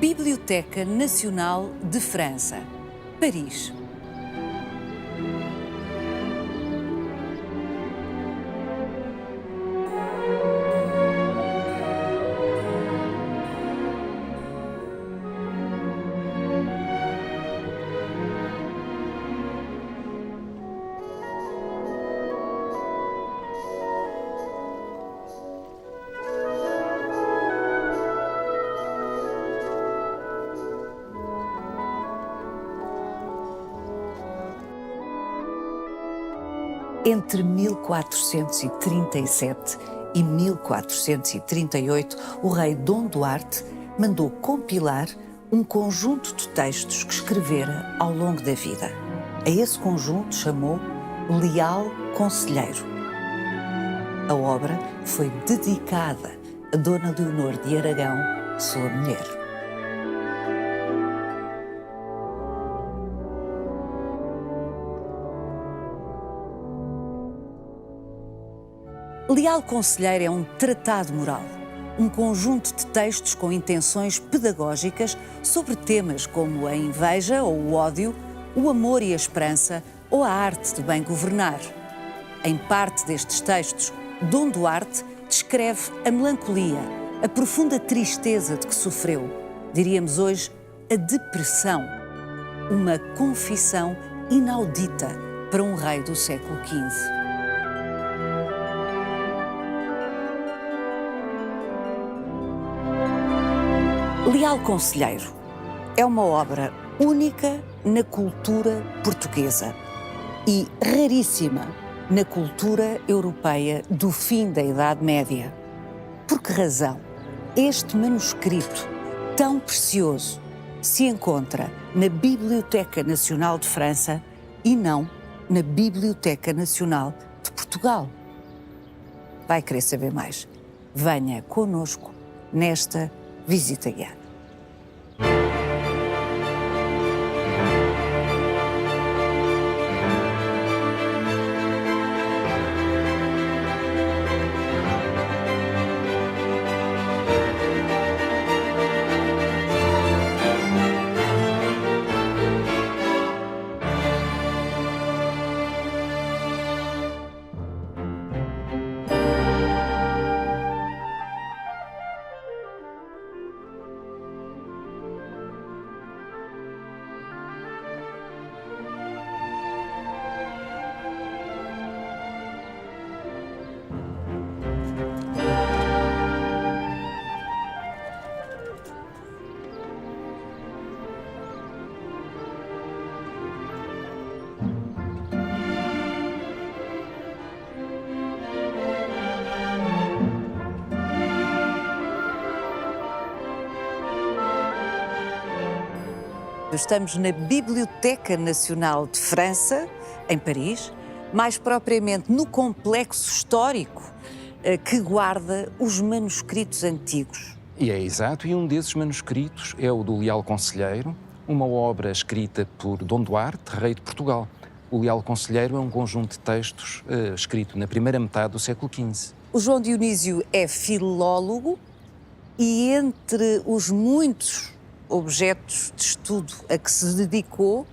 Biblioteca Nacional de França, Paris. Entre 1437 e 1438, o rei Dom Duarte mandou compilar um conjunto de textos que escrevera ao longo da vida. A esse conjunto chamou Leal Conselheiro. A obra foi dedicada a Dona Leonor de Aragão, sua mulher. Leal Conselheiro é um tratado moral, um conjunto de textos com intenções pedagógicas sobre temas como a inveja ou o ódio, o amor e a esperança ou a arte de bem governar. Em parte destes textos, Dom Duarte descreve a melancolia, a profunda tristeza de que sofreu, diríamos hoje, a depressão, uma confissão inaudita para um rei do século XV. Leal Conselheiro é uma obra única na cultura portuguesa e raríssima na cultura europeia do fim da Idade Média. Por que razão este manuscrito tão precioso se encontra na Biblioteca Nacional de França e não na Biblioteca Nacional de Portugal? Vai querer saber mais? Venha connosco nesta visita guiada. Estamos na Biblioteca Nacional de França, em Paris, mais propriamente no complexo histórico que guarda os manuscritos antigos. E é exato, e um desses manuscritos é o do Leal Conselheiro, uma obra escrita por Dom Duarte, rei de Portugal. O Leal Conselheiro é um conjunto de textos escrito na primeira metade do século XV. O João Dionísio é filólogo e entre os muitos objetos de estudo a que se dedicou,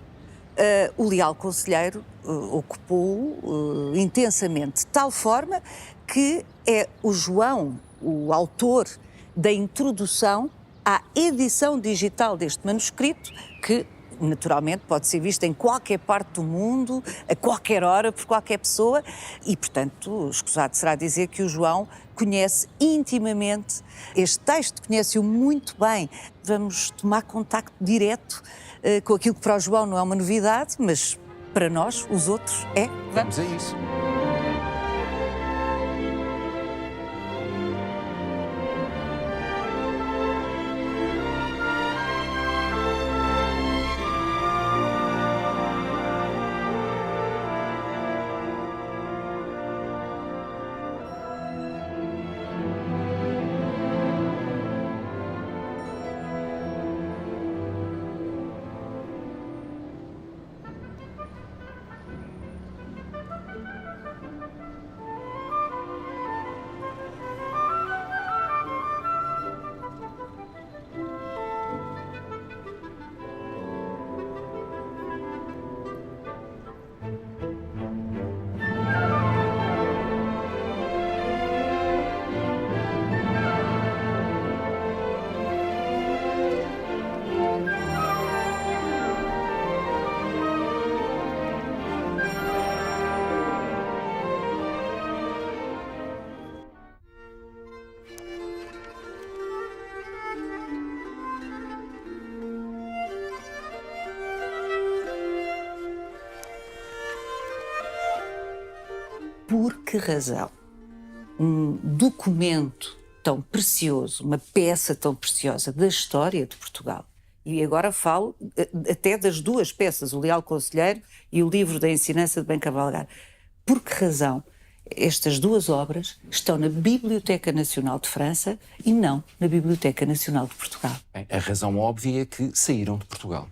o Leal Conselheiro ocupou-o intensamente, de tal forma que é o João, o autor da introdução à edição digital deste manuscrito, que naturalmente pode ser visto em qualquer parte do mundo, a qualquer hora, por qualquer pessoa, e portanto, escusado será dizer que o João conhece intimamente este texto, conhece-o muito bem. Vamos tomar contacto direto com aquilo que para o João não é uma novidade, mas para nós, os outros, é. Vamos a isso. por que razão um documento tão precioso, uma peça tão preciosa da história de Portugal, e agora falo até das duas peças, o Leal Conselheiro e o livro da Ensinança de Bem Cavalgar, por que razão estas duas obras estão na Biblioteca Nacional de França e não na Biblioteca Nacional de Portugal? Bem, a razão óbvia é que saíram de Portugal.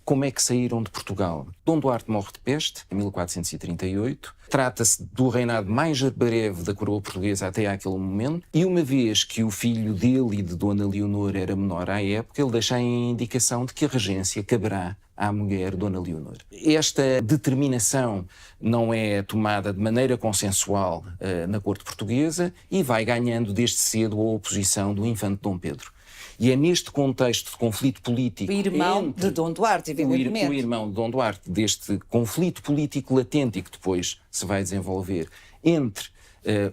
Como é que saíram de Portugal? Dom Duarte morre de peste, em 1438. Trata-se do reinado mais breve da coroa portuguesa até àquele momento. E uma vez que o filho dele e de Dona Leonor era menor à época, ele deixa a indicação de que a regência caberá à mulher Dona Leonor. Esta determinação não é tomada de maneira consensual na corte portuguesa e vai ganhando desde cedo a oposição do infante Dom Pedro. E é neste contexto de conflito político... O irmão de Dom Duarte, evidentemente. O irmão de Dom Duarte, deste conflito político latente e que depois se vai desenvolver entre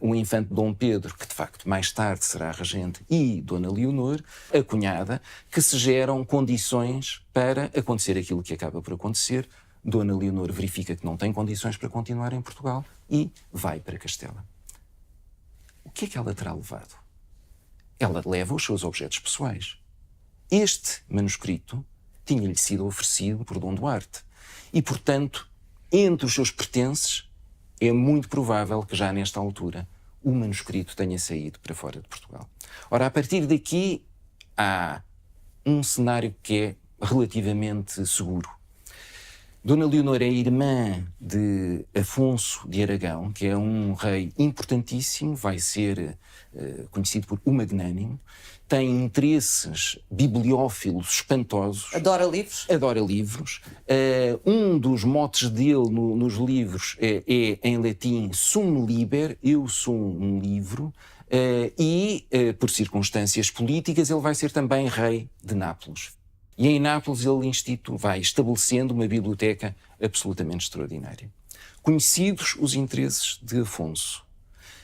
o infante Dom Pedro, que de facto mais tarde será regente, e Dona Leonor, a cunhada, que se geram condições para acontecer aquilo que acaba por acontecer. Dona Leonor verifica que não tem condições para continuar em Portugal e vai para Castela. O que é que ela terá levado? Ela leva os seus objetos pessoais. Este manuscrito tinha-lhe sido oferecido por Dom Duarte e, portanto, entre os seus pertences, é muito provável que já nesta altura o manuscrito tenha saído para fora de Portugal. Ora, a partir daqui há um cenário que é relativamente seguro. Dona Leonor é irmã de Afonso de Aragão, que é um rei importantíssimo, vai ser conhecido por o Magnânimo, tem interesses bibliófilos espantosos. Adora livros. Adora livros. Um dos motes dele nos livros é em latim sum liber, eu sou um livro, por circunstâncias políticas ele vai ser também rei de Nápoles. E em Nápoles ele vai estabelecendo uma biblioteca absolutamente extraordinária. Conhecidos os interesses de Afonso,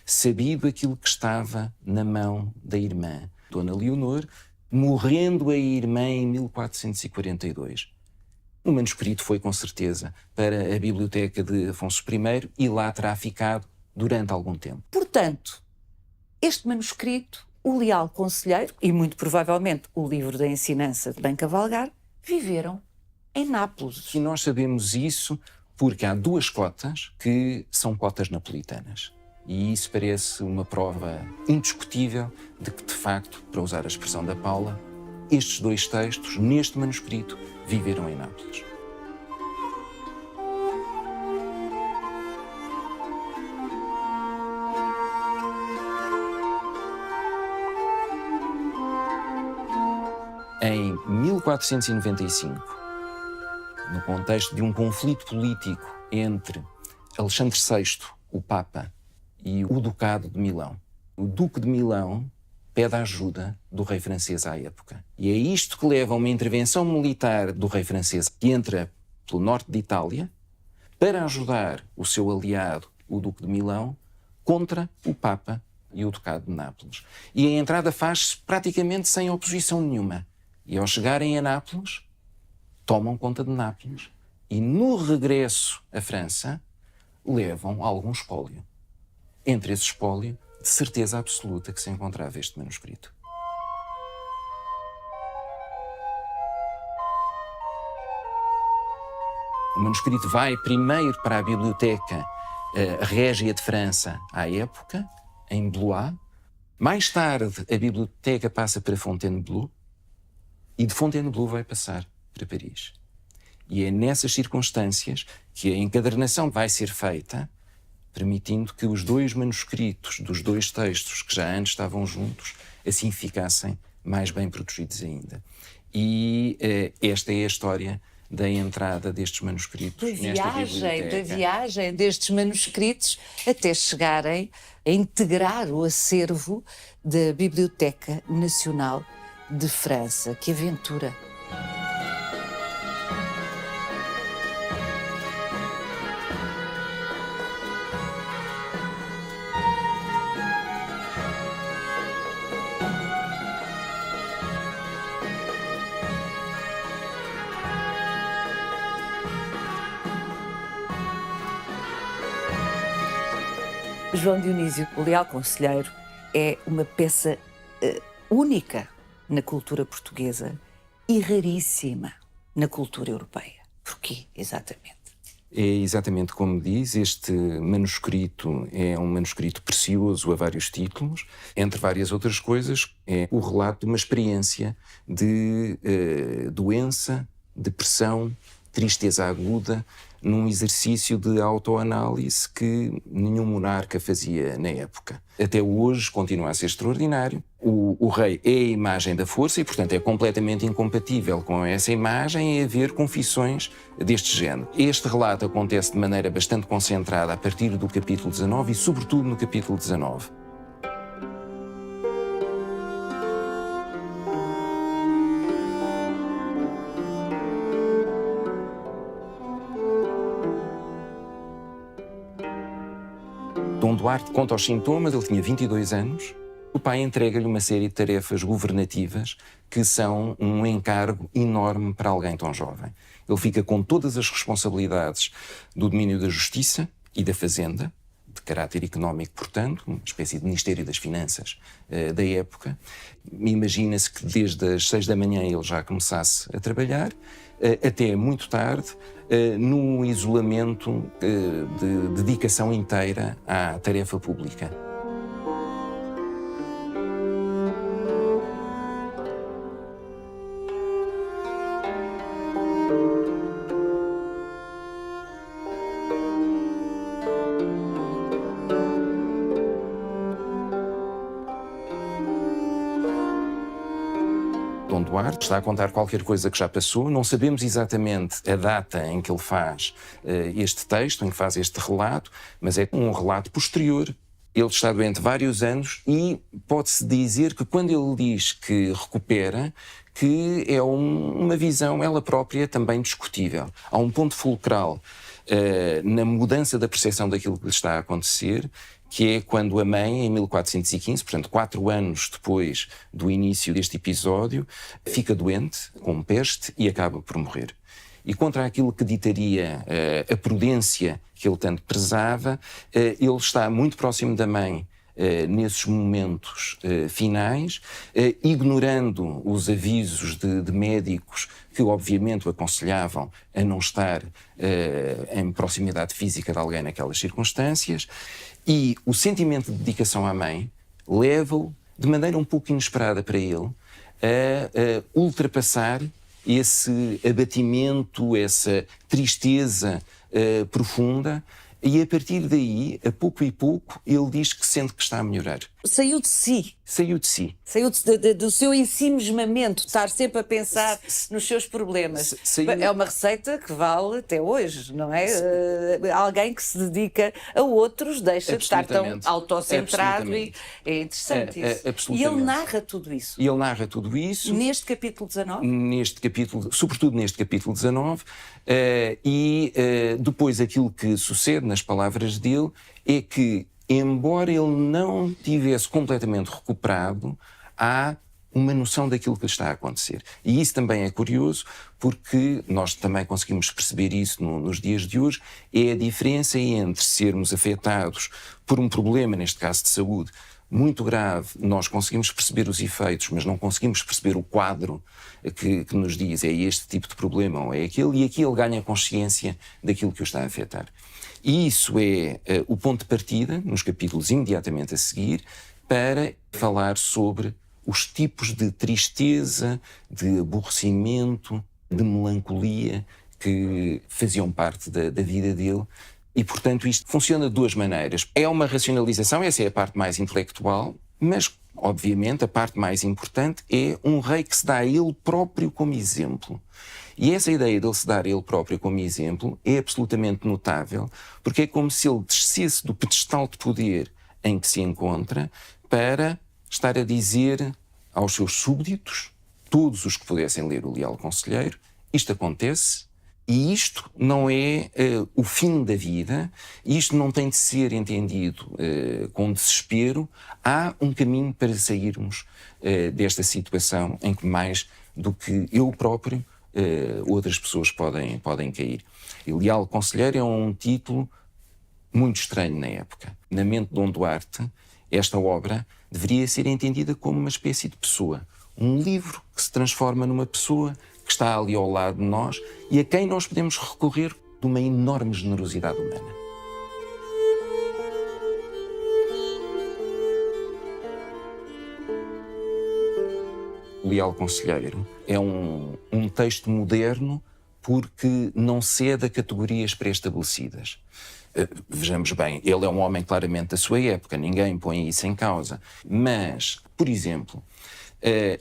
sabido aquilo que estava na mão da irmã, Dona Leonor, morrendo a irmã em 1442. O manuscrito foi com certeza para a biblioteca de Afonso I e lá terá ficado durante algum tempo. Portanto, este manuscrito, o Leal Conselheiro e, muito provavelmente, o livro da Ensinança de Bem Cavalgar, viveram em Nápoles. E nós sabemos isso porque há duas cotas que são cotas napolitanas. E isso parece uma prova indiscutível de que, de facto, para usar a expressão da Paula, estes dois textos, neste manuscrito, viveram em Nápoles. Em 1495, no contexto de um conflito político entre Alexandre VI, o Papa, e o Ducado de Milão, o Duque de Milão pede a ajuda do rei francês à época. E é isto que leva a uma intervenção militar do rei francês que entra pelo norte de Itália para ajudar o seu aliado, o Duque de Milão, contra o Papa e o Ducado de Nápoles. E a entrada faz-se praticamente sem oposição nenhuma. E ao chegarem a Nápoles, tomam conta de Nápoles e no regresso à França levam algum espólio. Entre esse espólio, de certeza absoluta que se encontrava este manuscrito. O manuscrito vai primeiro para a Biblioteca Régia de França à época, em Blois. Mais tarde, a biblioteca passa para Fontainebleau e de Fontainebleau vai passar para Paris. E é nessas circunstâncias que a encadernação vai ser feita, permitindo que os dois manuscritos dos dois textos que já antes estavam juntos assim ficassem mais bem protegidos ainda. E esta é a história da entrada destes manuscritos nesta biblioteca. Da viagem destes manuscritos até chegarem a integrar o acervo da Biblioteca Nacional de França. Que aventura! João Dionísio, o Leal Conselheiro é uma peça única na cultura portuguesa e raríssima na cultura europeia. Porquê, exatamente? É exatamente como diz, este manuscrito é um manuscrito precioso a vários títulos. Entre várias outras coisas, é o relato de uma experiência de doença, depressão, tristeza aguda, num exercício de autoanálise que nenhum monarca fazia na época. Até hoje continua a ser extraordinário. O rei é a imagem da força e, portanto, é completamente incompatível com essa imagem haver confissões deste género. Este relato acontece de maneira bastante concentrada a partir do capítulo 19 e, sobretudo, no capítulo 19. Dom Duarte conta os sintomas, ele tinha 22 anos. O pai entrega-lhe uma série de tarefas governativas que são um encargo enorme para alguém tão jovem. Ele fica com todas as responsabilidades do domínio da justiça e da fazenda, de caráter económico, portanto, uma espécie de Ministério das Finanças da época. Imagina-se que desde as 6 da manhã ele já começasse a trabalhar, até muito tarde, num isolamento de dedicação inteira à tarefa pública. Dom Duarte está a contar qualquer coisa que já passou, não sabemos exatamente a data em que ele faz este texto, em que faz este relato, mas é um relato posterior. Ele está doente vários anos e pode-se dizer que quando ele diz que recupera, que é uma visão, ela própria, também discutível. Há um ponto fulcral na mudança da percepção daquilo que lhe está a acontecer, que é quando a mãe, em 1415, portanto 4 anos depois do início deste episódio, fica doente, com peste, e acaba por morrer. E contra aquilo que ditaria a prudência que ele tanto prezava, ele está muito próximo da mãe nesses momentos finais, ignorando os avisos de médicos que obviamente o aconselhavam a não estar em proximidade física de alguém naquelas circunstâncias, e o sentimento de dedicação à mãe leva-o, de maneira um pouco inesperada para ele, a ultrapassar esse abatimento, essa tristeza profunda, e a partir daí, a pouco e pouco, ele diz que sente que está a melhorar. Saiu de si. Saiu de si. Saiu do seu ensimismamento, estar sempre a pensar nos seus problemas. É uma receita que vale até hoje, não é? Alguém que se dedica a outros deixa de estar tão autocentrado e é interessante isso. E ele narra tudo isso. E ele narra tudo isso. Neste capítulo 19? Neste capítulo, sobretudo neste capítulo 19, depois aquilo que sucede nas palavras dele é que, embora ele não tivesse completamente recuperado, há uma noção daquilo que está a acontecer. E isso também é curioso, porque nós também conseguimos perceber isso nos dias de hoje, é a diferença entre sermos afetados por um problema, neste caso de saúde, muito grave, nós conseguimos perceber os efeitos, mas não conseguimos perceber o quadro que nos diz é este tipo de problema ou é aquele, e aqui ele ganha consciência daquilo que o está a afetar. E isso é o ponto de partida, nos capítulos imediatamente a seguir, para falar sobre os tipos de tristeza, de aborrecimento, de melancolia que faziam parte da vida dele. E, portanto, isto funciona de duas maneiras. É uma racionalização, essa é a parte mais intelectual, mas, obviamente, a parte mais importante é um rei que se dá a ele próprio como exemplo. E essa ideia dele se dar a ele próprio como exemplo é absolutamente notável, porque é como se ele descesse do pedestal de poder em que se encontra para estar a dizer aos seus súbditos, todos os que pudessem ler o Leal Conselheiro, isto acontece. E isto não é o fim da vida, isto não tem de ser entendido com desespero. Há um caminho para sairmos desta situação em que mais do que eu próprio, outras pessoas podem cair. E Leal Conselheiro é um título muito estranho na época. Na mente de Dom Duarte, esta obra deveria ser entendida como uma espécie de pessoa. Um livro que se transforma numa pessoa que está ali ao lado de nós e a quem nós podemos recorrer de uma enorme generosidade humana. O Leal Conselheiro é um texto moderno porque não cede a categorias pré-estabelecidas. Vejamos bem, ele é um homem claramente da sua época, ninguém põe isso em causa. Mas, por exemplo,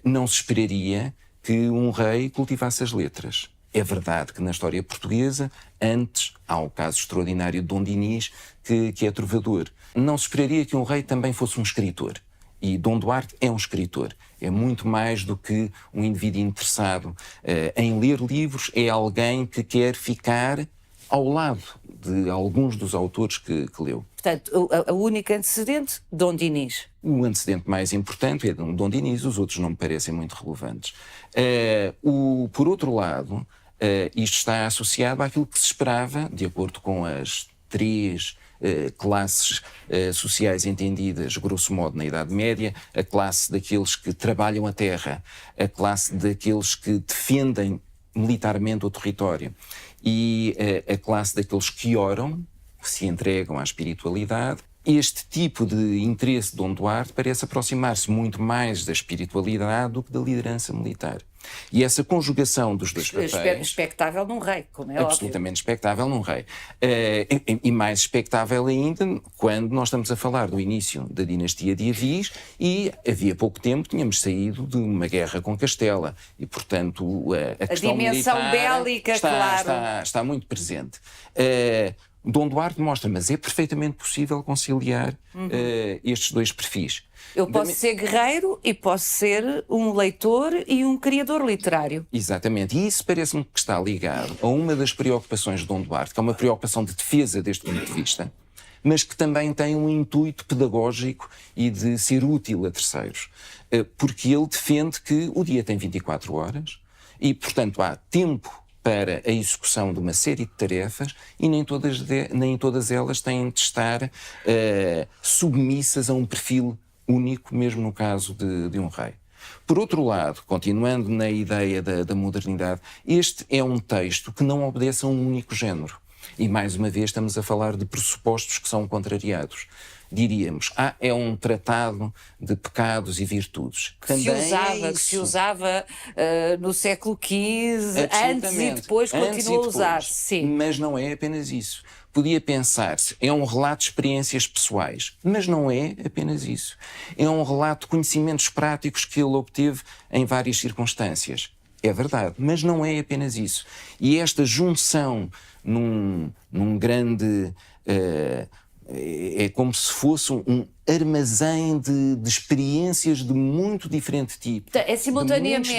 não se esperaria que um rei cultivasse as letras. É verdade que na história portuguesa, antes, há o caso extraordinário de Dom Dinis, que é trovador. Não se esperaria que um rei também fosse um escritor. E Dom Duarte é um escritor. É muito mais do que um indivíduo interessado em ler livros, é alguém que quer ficar ao lado de alguns dos autores que leu. Portanto, a única antecedente, Dom Dinis. O antecedente mais importante é Dom Dinis, os outros não me parecem muito relevantes. Por outro lado, isto está associado àquilo que se esperava, de acordo com as três classes sociais entendidas, grosso modo, na Idade Média: a classe daqueles que trabalham a terra, a classe daqueles que defendem militarmente o território e a classe daqueles que oram, que se entregam à espiritualidade. Este tipo de interesse de Dom Duarte parece aproximar-se muito mais da espiritualidade do que da liderança militar. E essa conjugação dos dois papéis... Expectável num rei, como é absolutamente expectável num rei. E mais expectável ainda quando nós estamos a falar do início da dinastia de Avis e havia pouco tempo tínhamos saído de uma guerra com Castela e, portanto, a questão dimensão militar bélica, está muito presente. Dom Duarte mostra, mas é perfeitamente possível conciliar estes dois perfis. Eu posso ser guerreiro e posso ser um leitor e um criador literário. Exatamente. E isso parece-me que está ligado a uma das preocupações de Dom Duarte, que é uma preocupação de defesa deste ponto de vista, mas que também tem um intuito pedagógico e de ser útil a terceiros. Porque ele defende que o dia tem 24 horas e, portanto, há tempo para a execução de uma série de tarefas e nem todas elas têm de estar submissas a um perfil único, mesmo no caso de um rei. Por outro lado, continuando na ideia da modernidade, este é um texto que não obedece a um único género. E, mais uma vez, estamos a falar de pressupostos que são contrariados. Diríamos, é um tratado de pecados e virtudes. Que se usava no século XV, antes e depois continua a usar-se. Sim. Mas não é apenas isso. Podia pensar-se, é um relato de experiências pessoais, mas não é apenas isso. É um relato de conhecimentos práticos que ele obteve em várias circunstâncias. É verdade, mas não é apenas isso. E esta junção num grande... é como se fosse um armazém de experiências de muito diferente tipo. É simultaneamente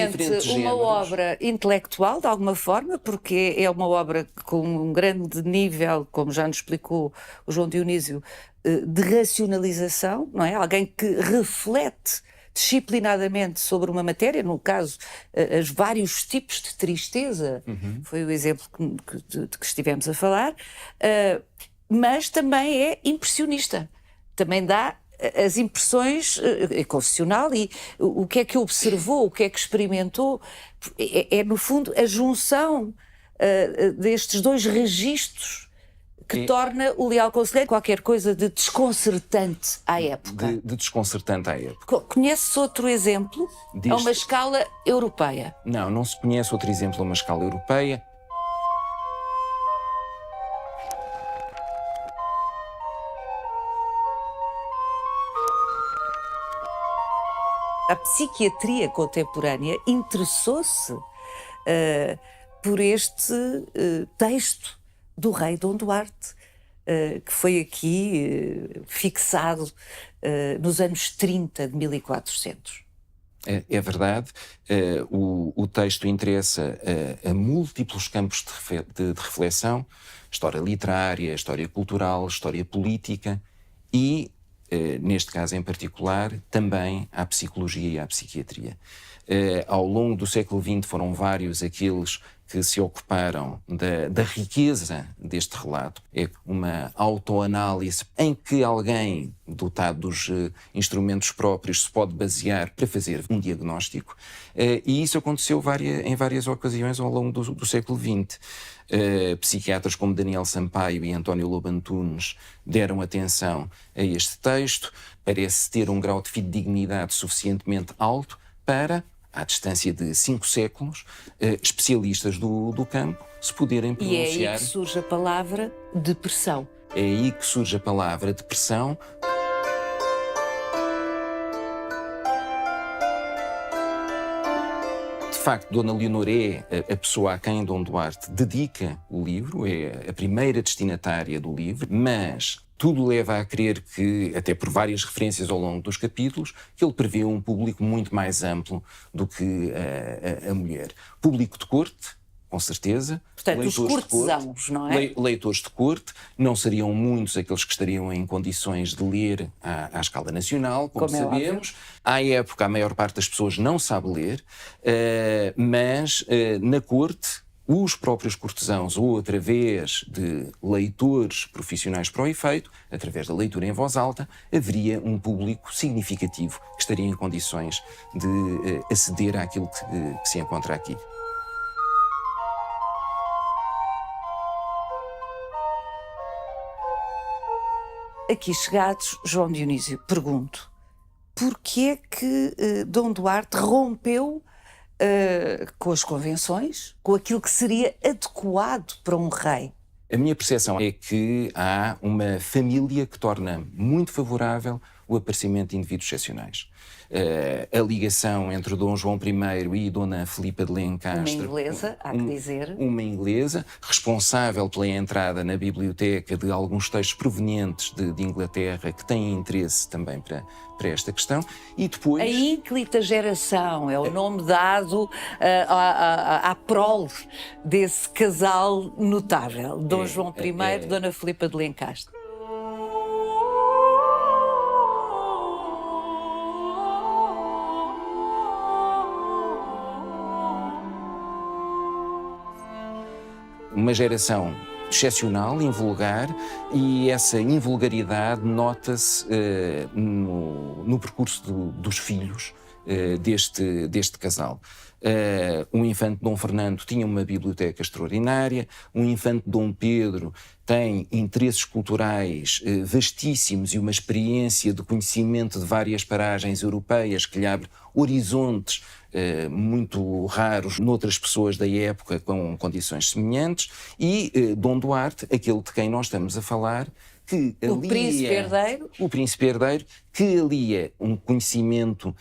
uma obra intelectual, de alguma forma, porque é uma obra com um grande nível, como já nos explicou o João Dionísio, de racionalização, não é? Alguém que reflete disciplinadamente sobre uma matéria, no caso, os vários tipos de tristeza, foi o exemplo de que estivemos a falar, mas também é impressionista. Também dá as impressões, é confessional, e o que é que observou, o que é que experimentou. É no fundo, a junção destes dois registros que torna o Leal Conselheiro qualquer coisa de desconcertante à época. De desconcertante à época. Conheces outro exemplo a uma escala europeia? Não se conhece outro exemplo a uma escala europeia. A psiquiatria contemporânea interessou-se por este texto do rei Dom Duarte, que foi aqui fixado nos anos 30 de 1400. É verdade, o texto interessa a múltiplos campos de reflexão: história literária, história cultural, história política e, neste caso em particular, também à psicologia e à psiquiatria. Ao longo do século XX foram vários aqueles que se ocuparam da riqueza deste relato. É uma autoanálise em que alguém, dotado dos instrumentos próprios, se pode basear para fazer um diagnóstico, e isso aconteceu em várias ocasiões ao longo do século XX. Psiquiatras como Daniel Sampaio e António Lobo Antunes deram atenção a este texto, parece ter um grau de fidedignidade suficientemente alto para, à distância de 5 séculos, especialistas do campo se poderem pronunciar. E é aí que surge a palavra depressão. É aí que surge a palavra depressão. De facto, Dona Leonor é a pessoa a quem Dom Duarte dedica o livro, é a primeira destinatária do livro, mas tudo leva a crer que, até por várias referências ao longo dos capítulos, que ele prevê um público muito mais amplo do que a mulher. Público de corte, com certeza. Portanto, os cortesãos, não é? Leitores de corte, não seriam muitos aqueles que estariam em condições de ler à escala nacional, como sabemos. À época, a maior parte das pessoas não sabe ler, mas na corte, os próprios cortesãos, ou através de leitores profissionais para o efeito, através da leitura em voz alta, haveria um público significativo que estaria em condições de aceder àquilo que se encontra aqui. Aqui chegados, João Dionísio, pergunto, porquê é que Dom Duarte rompeu com as convenções, com aquilo que seria adequado para um rei? A minha percepção é que há uma família que torna muito favorável o aparecimento de indivíduos excepcionais. A ligação entre Dom João I e Dona Filipa de Lencastre... Uma inglesa, há que dizer. Uma inglesa, responsável pela entrada na biblioteca de alguns textos provenientes de Inglaterra, que têm interesse também para esta questão, e depois... A ínclita geração é o nome dado à prole desse casal notável, Dom João I e Dona Filipa de Lencastre. Uma geração excepcional, invulgar, e essa invulgaridade nota-se no percurso dos filhos deste casal. O infante Dom Fernando tinha uma biblioteca extraordinária, o infante Dom Pedro tem interesses culturais vastíssimos e uma experiência de conhecimento de várias paragens europeias que lhe abre horizontes muito raros noutras pessoas da época com condições semelhantes, e Dom Duarte, aquele de quem nós estamos a falar, que alia, o príncipe herdeiro, que alia um conhecimento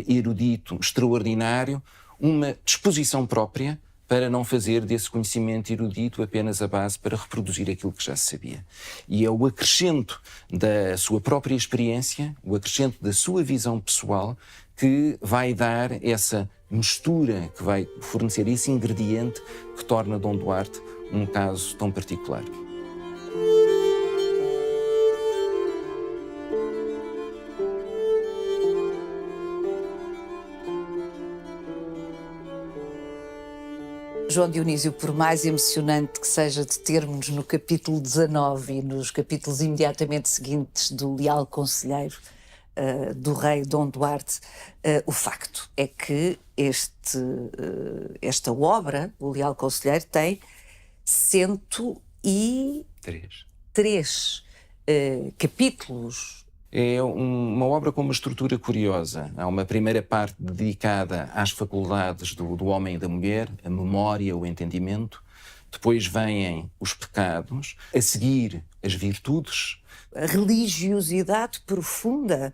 erudito extraordinário, uma disposição própria para não fazer desse conhecimento erudito apenas a base para reproduzir aquilo que já se sabia. E é o acrescento da sua própria experiência, o acrescento da sua visão pessoal, que vai dar essa mistura, que vai fornecer esse ingrediente que torna Dom Duarte um caso tão particular. João Dionísio, por mais emocionante que seja de termos no capítulo 19 e nos capítulos imediatamente seguintes do Leal Conselheiro do rei Dom Duarte, o facto é que esta obra, o Leal Conselheiro, tem 103 capítulos. É uma obra com uma estrutura curiosa. Há uma primeira parte dedicada às faculdades do homem e da mulher, a memória, o entendimento. Depois vêm os pecados, a seguir as virtudes. A religiosidade profunda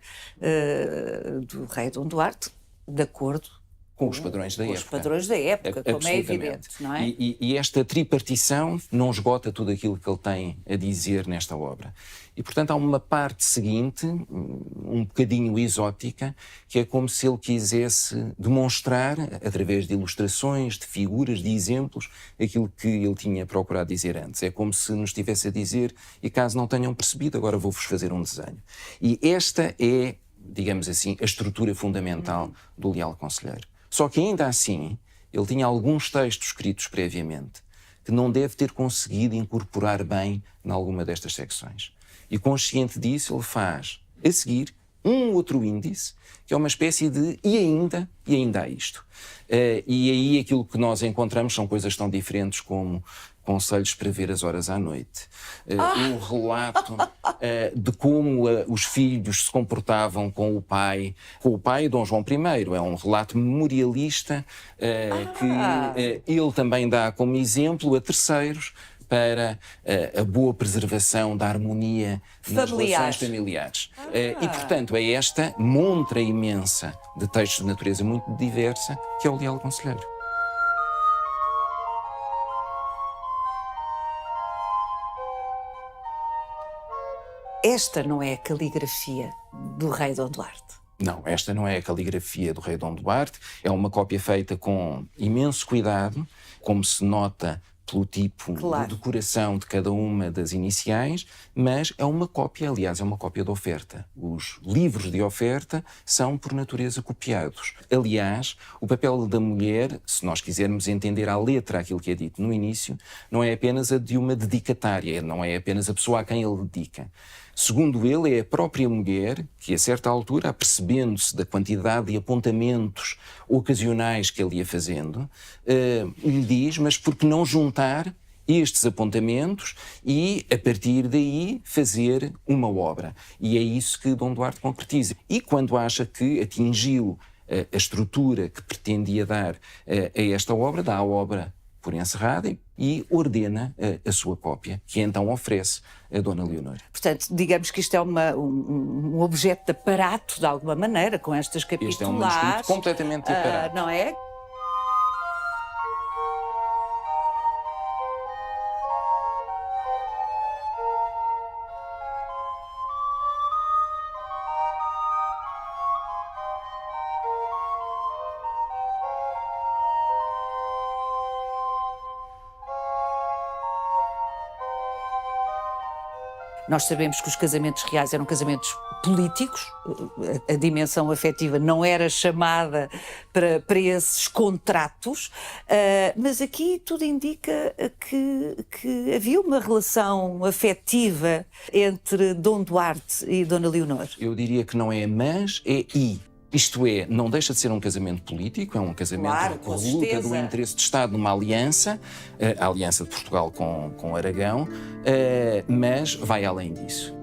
do rei Dom Duarte, de acordo com os padrões da época. Os padrões da época, como é evidente, não é? E esta tripartição não esgota tudo aquilo que ele tem a dizer nesta obra. E, portanto, há uma parte seguinte, um bocadinho exótica, que é como se ele quisesse demonstrar, através de ilustrações, de figuras, de exemplos, aquilo que ele tinha procurado dizer antes. É como se nos estivesse a dizer, e caso não tenham percebido, agora vou-vos fazer um desenho. E esta é, digamos assim, a estrutura fundamental do Leal Conselheiro. Só que ainda assim, ele tinha alguns textos escritos previamente que não deve ter conseguido incorporar bem em alguma destas secções. E consciente disso, ele faz, a seguir, um outro índice, que é uma espécie de e ainda há isto. E aí aquilo que nós encontramos são coisas tão diferentes como conselhos para ver as horas à noite, um relato de como os filhos se comportavam com o pai Dom João I. É um relato memorialista que ele também dá como exemplo a terceiros para a boa preservação da harmonia nas relações familiares. E, portanto, é esta montra imensa de textos de natureza muito diversa que é o Leal Conselheiro. Esta não é a caligrafia do rei Dom Duarte. Não, esta não é a caligrafia do rei Dom Duarte. É uma cópia feita com imenso cuidado, como se nota pelo tipo de decoração de cada uma das iniciais, mas é uma cópia, aliás, é uma cópia de oferta. Os livros de oferta são, por natureza, copiados. Aliás, o papel da mulher, se nós quisermos entender à letra aquilo que é dito no início, não é apenas a de uma dedicatária, não é apenas a pessoa a quem ele dedica. Segundo ele, é a própria mulher que, a certa altura, apercebendo-se da quantidade de apontamentos ocasionais que ele ia fazendo, lhe diz, mas por que não juntar estes apontamentos e, a partir daí, fazer uma obra? E é isso que Dom Duarte concretiza. E quando acha que atingiu a estrutura que pretendia dar a esta obra, dá a obra por encerrada e ordena a sua cópia, que então oferece a Dona Leonor. Portanto, digamos que isto é um objeto de aparato, de alguma maneira, com estas capitulares. Este é um manuscrito completamente de aparato. Não é? Nós sabemos que os casamentos reais eram casamentos políticos, a dimensão afetiva não era chamada para esses contratos, mas aqui tudo indica que havia uma relação afetiva entre Dom Duarte e Dona Leonor. Eu diria que não é mas, é e. Isto é, não deixa de ser um casamento político, é um casamento que resulta do interesse de Estado numa aliança, a aliança de Portugal com Aragão, mas vai além disso.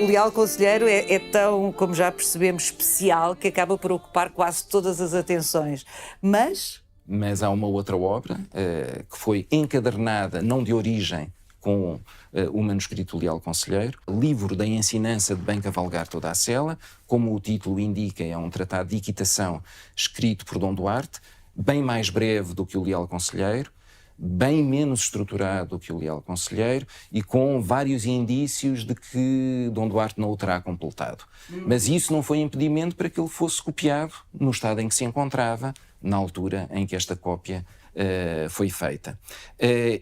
O Leal Conselheiro é tão, como já percebemos, especial que acaba por ocupar quase todas as atenções. Mas há uma outra obra que foi encadernada, não de origem, com o manuscrito do Leal Conselheiro, livro da ensinança de bem cavalgar toda a sela, como o título indica, é um tratado de equitação escrito por Dom Duarte, bem mais breve do que o Leal Conselheiro, bem menos estruturado do que o Leal Conselheiro e com vários indícios de que Dom Duarte não o terá completado. Mas isso não foi impedimento para que ele fosse copiado no estado em que se encontrava, na altura em que esta cópia foi feita.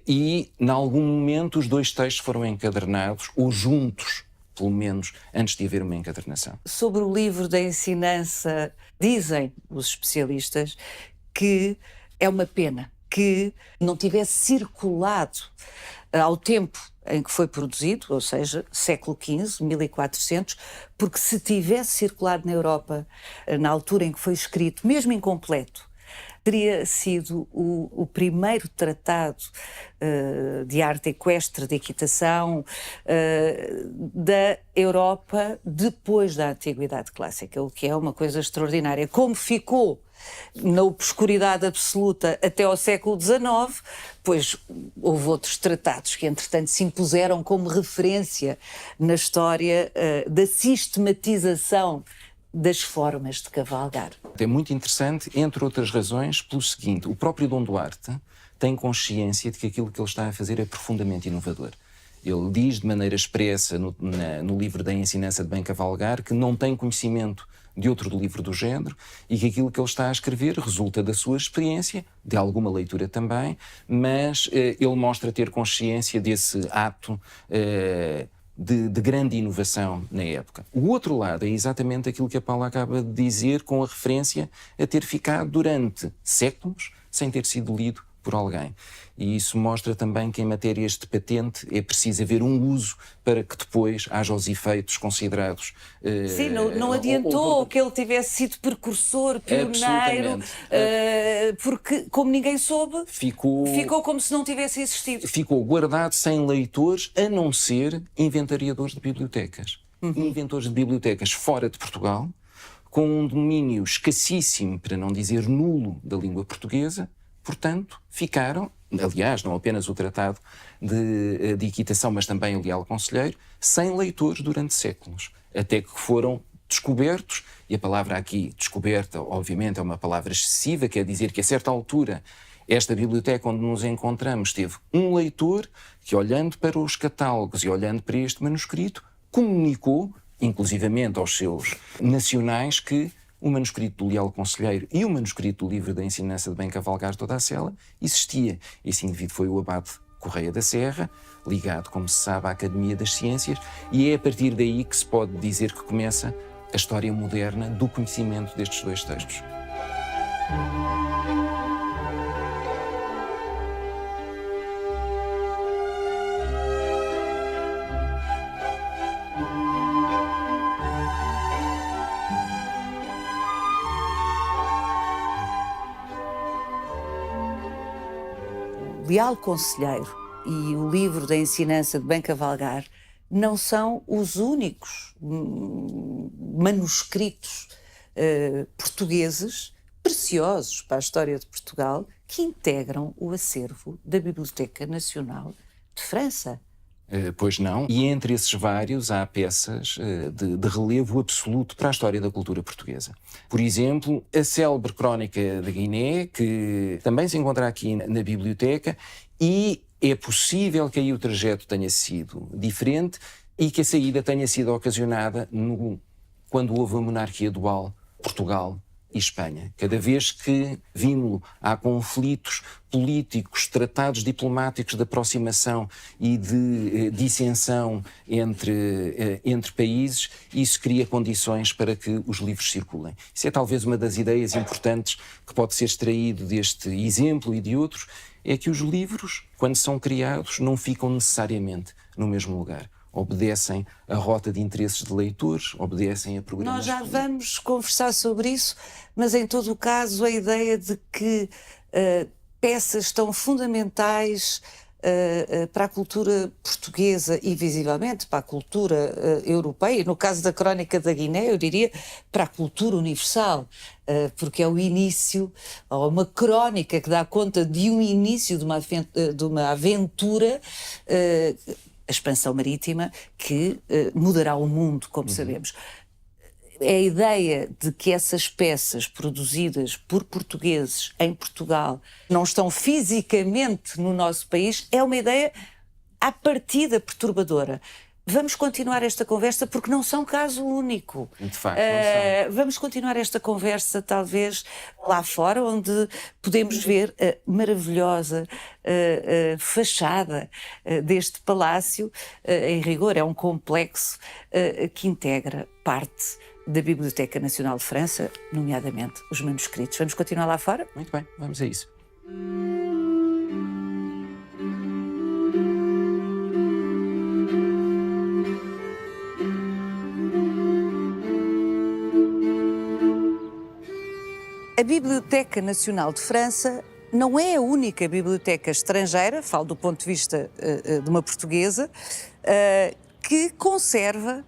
E, em algum momento, os dois textos foram encadernados, ou juntos, pelo menos, antes de haver uma encadernação. Sobre o livro da ensinança, dizem os especialistas que é uma pena que não tivesse circulado ao tempo em que foi produzido, ou seja, século XV, 1400, porque se tivesse circulado na Europa na altura em que foi escrito, mesmo incompleto, teria sido o primeiro tratado de arte equestre, de equitação da Europa depois da Antiguidade Clássica, o que é uma coisa extraordinária. Como ficou na obscuridade absoluta até ao século XIX, pois houve outros tratados que, entretanto, se impuseram como referência na história da sistematização das formas de cavalgar. É muito interessante, entre outras razões, pelo seguinte: o próprio Dom Duarte tem consciência de que aquilo que ele está a fazer é profundamente inovador. Ele diz de maneira expressa no livro da Ensinança de Bem Cavalgar que não tem conhecimento de outro livro do género e que aquilo que ele está a escrever resulta da sua experiência, de alguma leitura também, mas ele mostra ter consciência desse ato de grande inovação na época. O outro lado é exatamente aquilo que a Paula acaba de dizer, com a referência a ter ficado durante séculos sem ter sido lido por alguém. E isso mostra também que em matérias de patente é preciso haver um uso para que depois haja os efeitos considerados. Sim, não adiantou que ele tivesse sido precursor, pioneiro, porque como ninguém soube, ficou como se não tivesse existido. Ficou guardado sem leitores, a não ser inventariadores de bibliotecas. Inventores de bibliotecas fora de Portugal, com um domínio escassíssimo, para não dizer nulo, da língua portuguesa. Portanto, ficaram, aliás, não apenas o Tratado de Equitação, mas também o Leal Conselheiro, sem leitores durante séculos, até que foram descobertos, e a palavra aqui, descoberta, obviamente é uma palavra excessiva, quer dizer que a certa altura esta biblioteca onde nos encontramos teve um leitor que, olhando para os catálogos e olhando para este manuscrito, comunicou, inclusivamente aos seus nacionais, que o manuscrito do Leal Conselheiro e o manuscrito do livro da Ensinança de Bem Cavalgar toda a Sela existia. Esse indivíduo foi o abade Correia da Serra, ligado, como se sabe, à Academia das Ciências, e é a partir daí que se pode dizer que começa a história moderna do conhecimento destes dois textos. Leal Conselheiro e o livro da Ensinança de Bem Cavalgar não são os únicos manuscritos portugueses preciosos para a história de Portugal que integram o acervo da Biblioteca Nacional de França. Pois não. E entre esses vários há peças de relevo absoluto para a história da cultura portuguesa. Por exemplo, a célebre Crónica da Guiné, que também se encontra aqui na biblioteca, e é possível que aí o trajeto tenha sido diferente e que a saída tenha sido ocasionada quando houve a monarquia dual, Portugal e Espanha. Cada vez que há conflitos políticos, tratados diplomáticos de aproximação e de dissensão entre países, isso cria condições para que os livros circulem. Isso é talvez uma das ideias importantes que pode ser extraído deste exemplo e de outros, é que os livros, quando são criados, não ficam necessariamente no mesmo lugar. Obedecem a rota de interesses de leitores, obedecem a programas. Nós já vamos conversar sobre isso, mas em todo o caso a ideia de que peças tão fundamentais para a cultura portuguesa e visivelmente para a cultura europeia, no caso da Crónica da Guiné, eu diria para a cultura universal, porque é o início, ou uma crónica que dá conta de um início de uma aventura, a expansão marítima, que mudará o mundo, como sabemos. É a ideia de que essas peças produzidas por portugueses em Portugal não estão fisicamente no nosso país, é uma ideia à partida perturbadora. Vamos continuar esta conversa porque não são caso único. De facto, não são. Vamos continuar esta conversa talvez lá fora, onde podemos ver a maravilhosa fachada deste palácio. Em rigor, é um complexo que integra parte da Biblioteca Nacional de França, nomeadamente os manuscritos. Vamos continuar lá fora? Muito bem, vamos a isso. A Biblioteca Nacional de França não é a única biblioteca estrangeira, falo do ponto de vista de uma portuguesa, que conserva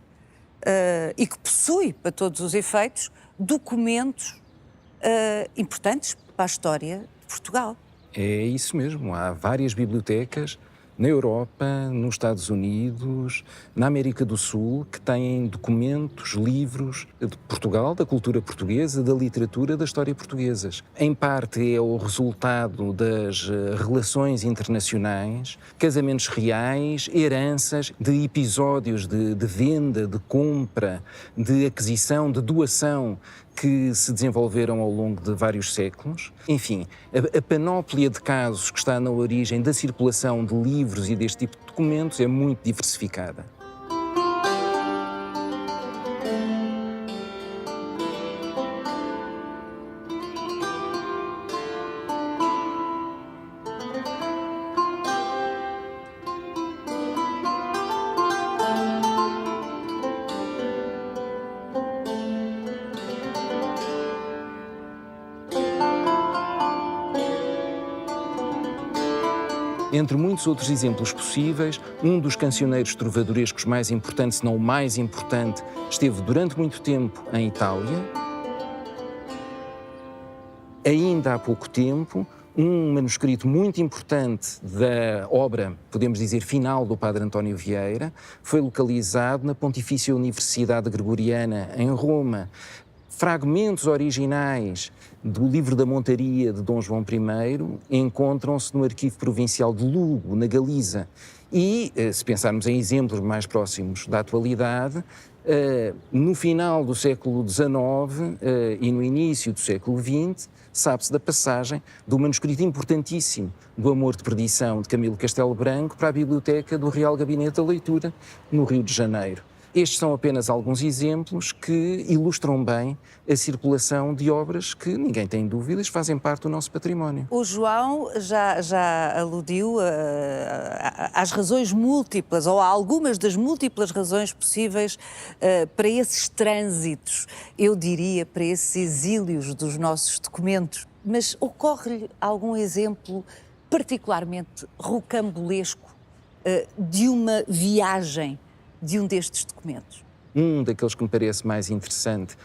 e que possui, para todos os efeitos, documentos importantes para a história de Portugal. É isso mesmo. Há várias bibliotecas na Europa, nos Estados Unidos, na América do Sul, que têm documentos, livros de Portugal, da cultura portuguesa, da literatura, da história portuguesas. Em parte é o resultado das relações internacionais, casamentos reais, heranças, de episódios de venda, de compra, de aquisição, de doação, que se desenvolveram ao longo de vários séculos. Enfim, a panóplia de casos que está na origem da circulação de livros e deste tipo de documentos é muito diversificada. Entre muitos outros exemplos possíveis, um dos cancioneiros trovadorescos mais importantes, se não o mais importante, esteve durante muito tempo em Itália. Ainda há pouco tempo, um manuscrito muito importante da obra, podemos dizer, final do Padre António Vieira, foi localizado na Pontifícia Universidade Gregoriana, em Roma. Fragmentos originais do livro da Montaria de Dom João I encontram-se no Arquivo Provincial de Lugo, na Galiza. E, se pensarmos em exemplos mais próximos da atualidade, no final do século XIX e no início do século XX, sabe-se da passagem do manuscrito importantíssimo do Amor de Perdição de Camilo Castelo Branco para a Biblioteca do Real Gabinete da Leitura, no Rio de Janeiro. Estes são apenas alguns exemplos que ilustram bem a circulação de obras que, ninguém tem dúvidas, fazem parte do nosso património. O João já aludiu às razões múltiplas, ou a algumas das múltiplas razões possíveis para esses trânsitos, eu diria, para esses exílios dos nossos documentos. Mas ocorre-lhe algum exemplo particularmente rocambolesco de uma viagem de um destes documentos? Um daqueles que me parece mais interessante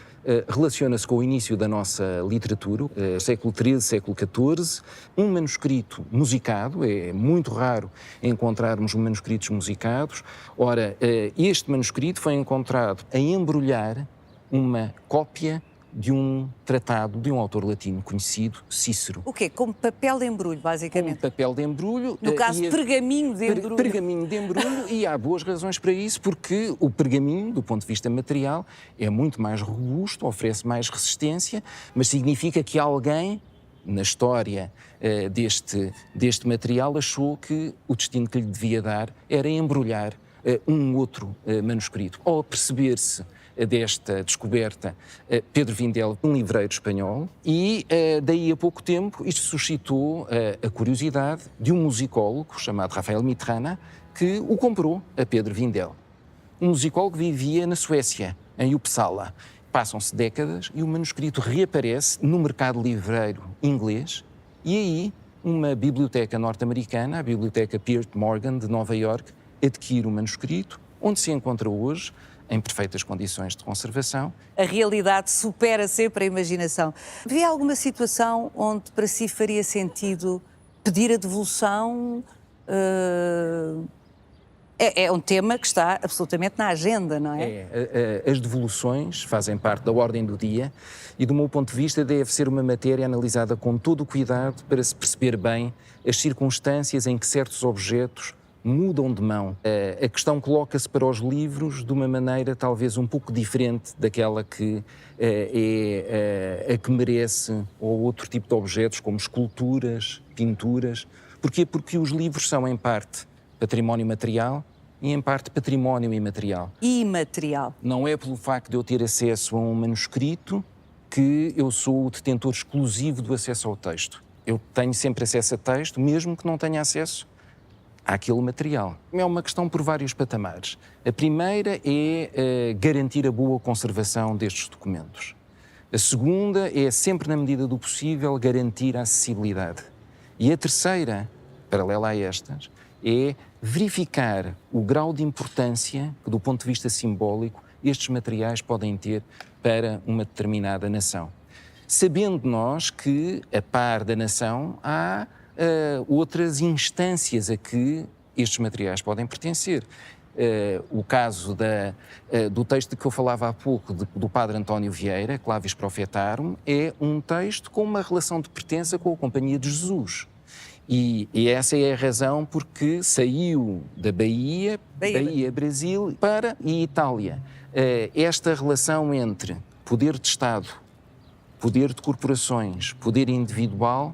relaciona-se com o início da nossa literatura, século XIII, século XIV, um manuscrito musicado. É muito raro encontrarmos manuscritos musicados. Ora, este manuscrito foi encontrado a embrulhar uma cópia de um tratado de um autor latino conhecido, Cícero. O quê? Como papel de embrulho, basicamente? Com papel de embrulho. No caso, pergaminho de embrulho. Pergaminho de embrulho, e há boas razões para isso, porque o pergaminho, do ponto de vista material, é muito mais robusto, oferece mais resistência, mas significa que alguém, na história deste material, achou que o destino que lhe devia dar era embrulhar um outro manuscrito. Ao perceber-se desta descoberta, Pedro Vindel, um livreiro espanhol, e daí a pouco tempo isto suscitou a curiosidade de um musicólogo chamado Rafael Mitrana, que o comprou a Pedro Vindel. Um musicólogo que vivia na Suécia, em Uppsala. Passam-se décadas e o manuscrito reaparece no mercado livreiro inglês, e aí uma biblioteca norte-americana, a Biblioteca Piers Morgan de Nova Iorque, adquire o manuscrito, onde se encontra hoje, em perfeitas condições de conservação. A realidade supera sempre a imaginação. Vê alguma situação onde para si faria sentido pedir a devolução? É um tema que está absolutamente na agenda, não é? As devoluções fazem parte da ordem do dia e, do meu ponto de vista, deve ser uma matéria analisada com todo o cuidado para se perceber bem as circunstâncias em que certos objetos mudam de mão. A questão coloca-se para os livros de uma maneira talvez um pouco diferente daquela que é a que merece ou outro tipo de objetos, como esculturas, pinturas. Porquê? Porque os livros são, em parte, património material e, em parte, património imaterial. Imaterial. Não é pelo facto de eu ter acesso a um manuscrito que eu sou o detentor exclusivo do acesso ao texto. Eu tenho sempre acesso a texto, mesmo que não tenha acesso àquele material. É uma questão por vários patamares. A primeira é garantir a boa conservação destes documentos. A segunda é, sempre na medida do possível, garantir a acessibilidade. E a terceira, paralela a estas, é verificar o grau de importância que, do ponto de vista simbólico, estes materiais podem ter para uma determinada nação. Sabendo nós que, a par da nação, há outras instâncias a que estes materiais podem pertencer. O caso do texto de que eu falava há pouco, do padre António Vieira, Clavis Profetarum, é um texto com uma relação de pertença com a Companhia de Jesus. E essa é a razão porque saiu da Bahia, Brasil, para a Itália. Esta relação entre poder de Estado, poder de corporações, poder individual,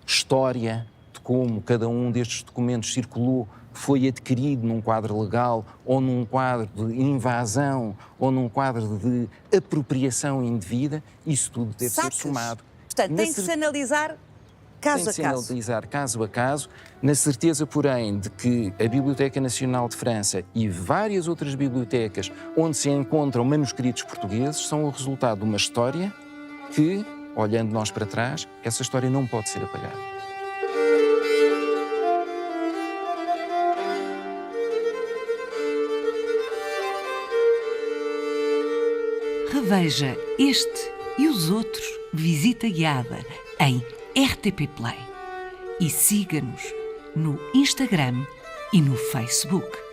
história de como cada um destes documentos circulou, foi adquirido num quadro legal, ou num quadro de invasão, ou num quadro de apropriação indevida, isso tudo deve ser somado. Portanto, tem que se analisar caso a caso. Analisar caso a caso, na certeza, porém, de que a Biblioteca Nacional de França e várias outras bibliotecas onde se encontram manuscritos portugueses são o resultado de uma história que, olhando nós para trás, essa história não pode ser apagada. Reveja este e os outros Visita Guiada em RTP Play e siga-nos no Instagram e no Facebook.